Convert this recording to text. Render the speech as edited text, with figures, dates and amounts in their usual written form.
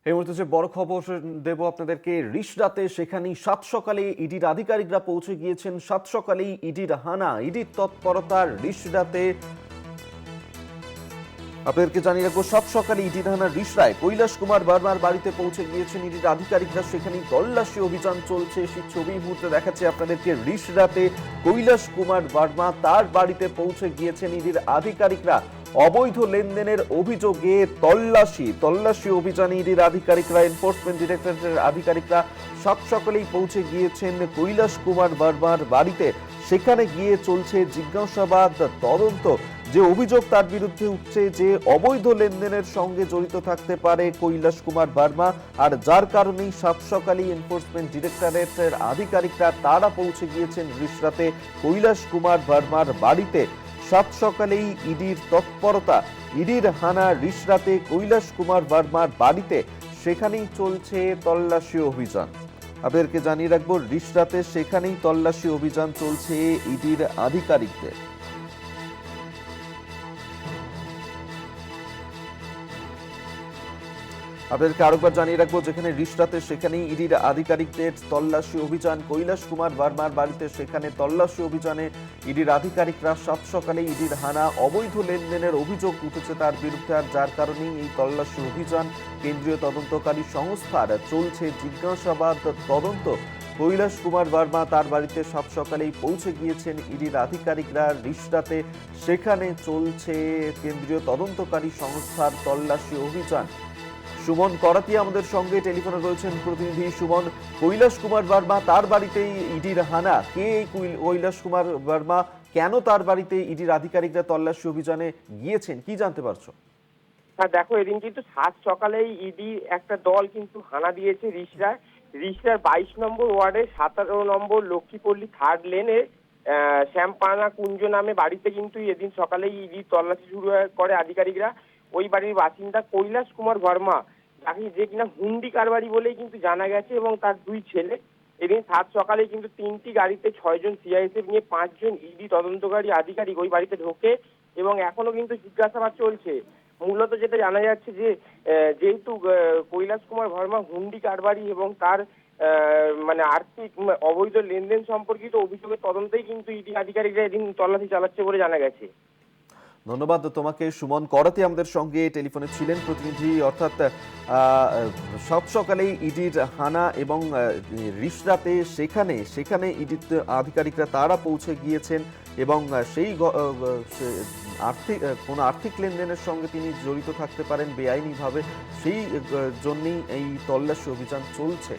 এই মুহূর্তে যে বড় খবর দেব আপনাদেরকে, রিষড়াতে সেখানেই সাত সকালে ইডির আধিকারিকরা পৌঁছে গিয়েছেন। সাত সকালেই ইডির হানা, ইডির তৎপরতার রিষড়াতে। আপনাদেরকে জানিয়ে রাখবো, সাত সকালে ইডির হানা রিষড়ায় কৈলাস কুমার বর্মার বাড়িতে পৌঁছে গিয়েছেন ইডির আধিকারিকরা। সেখানেই তল্লাশি অভিযান চলছে। সেই ছবি মুহূর্তে দেখাচ্ছে আপনাদেরকে। রিষড়াতে কৈলাস কুমার বর্মা, তার বাড়িতে পৌঁছে গিয়েছেন ইডির আধিকারিকরা। অবৈধ লেনদেনের অভিযোগে তল্লাশি অভিযানে ইডির আধিকারিকরা, এনফোর্সমেন্ট ডিরেক্টরেটের আধিকারিকরা সাত সকালেই পৌঁছে গিয়েছেন কৈলাস কুমার বর্মার বাড়িতে। সেখানে গিয়ে চলছে জিজ্ঞাসাবাদ, তদন্ত। যে অভিযোগ তার বিরুদ্ধে উঠছে যে অবৈধ লেনদেনের সঙ্গে জড়িত থাকতে পারে কৈলাস কুমার বর্মা, আর যার কারণেই সাত সকালেই এনফোর্সমেন্ট ডিরেক্টরেটের আধিকারিকরা তারা পৌঁছে গিয়েছেন রিষড়াতে কৈলাস কুমার বর্মার বাড়িতে। সাত সকালেই ইডির তৎপরতা, ইডির হানা রিষড়াতে কৈলাস কুমার বর্মার বাড়িতে। সেখানেই চলছে তল্লাশি অভিযান। আপনাদেরকে জানিয়ে রাখবো, রিষড়াতে সেখানেই তল্লাশি অভিযান চলছে ইডির আধিকারিকদের। আপনাদেরকে আরেকবার জানিয়ে রাখবো, যেখানে রিষড়াতে সেখানেই ইডির আধিকারিকদের তল্লাশি অভিযান। কৈলাস কুমার বর্মার বাড়িতে সেখানে তল্লাশি অভিযানে ইডির আধিকারিকরা। সাত সকালে ইডির হানা, অবৈধ লেনদেনের অভিযোগ উঠেছে তার বিরুদ্ধে, আর যার কারণেই এই তল্লাশি অভিযান। কেন্দ্রীয় তদন্তকারী সংস্থার চলছে জিজ্ঞাসাবাদ, তদন্ত। কৈলাস কুমার বর্মা তার বাড়িতে সাত সকালেই পৌঁছে গিয়েছেন ইডির আধিকারিকরা রিষড়াতে। সেখানে চলছে কেন্দ্রীয় তদন্তকারী সংস্থার তল্লাশি অভিযান। সুমন করাতিয়া আমাদের সঙ্গে টেলিফোনে রয়েছেন প্রতিনিধি। সুমন, কৈলাস কুমার বর্মা তার বাড়িতেই ইডির হানা। কে এই কৈলাস কুমার বর্মা? কেন তার বাড়িতে ইডির আধিকারিকরা তল্লাশি অভিযানে গিয়েছেন, কি জানতে পারছো? হ্যাঁ দেখো, এদিন কিন্তু সাত সকালেই ইডি একটা দল কিন্তু হানা দিয়েছে রিষড়ার 22 নম্বর ওয়ার্ডের 17 নম্বর লক্ষ্মীপল্লী থার্ড লেনে শ্যামপানা কুঞ্জ নামে বাড়িতে কিন্তু এদিন সকালেই ইডি তল্লাশি শুরু করে আধিকারিকরা। ওই বাড়ির বাসিন্দা কৈলাস কুমার বর্মা, যাকে যে কিনা হুন্ডি কারবারি বলেই কিন্তু জানা গেছে, এবং তার দুই ছেলে। এদিন সাত সকালে কিন্তু 3টি গাড়িতে 6 জন সিআইএসএফ নিয়ে 5 জন ইডি তদন্তকারী আধিকারিক ওই বাড়িতে ঢোকে, এবং এখনো কিন্তু জিজ্ঞাসাবাদ চলছে। মূলত যেটা জানা যাচ্ছে যে যেহেতু কৈলাস কুমার বর্মা হুন্ডি কারবারি এবং তার মানে আর্থিক অবৈধ লেনদেন সম্পর্কিত অভিযোগের তদন্তেই কিন্তু ইডি আধিকারিকরা এদিন তল্লাশি চালাচ্ছে বলে জানা গেছে। ধন্যবাদ তোমাকে। সুমন করাতি আমাদের সঙ্গে টেলিফোনে ছিলেন প্রতিনিধি। অর্থাৎ সাত সকালেই ইডির হানা এবং রিষড়াতে সেখানে ইডির আধিকারিকরা তারা পৌঁছে গিয়েছেন, এবং সেই কোনো আর্থিক লেনদেনের সঙ্গে তিনি জড়িত থাকতে পারেন বেআইনিভাবে, সেই জন্যই এই তল্লাশি অভিযান চলছে।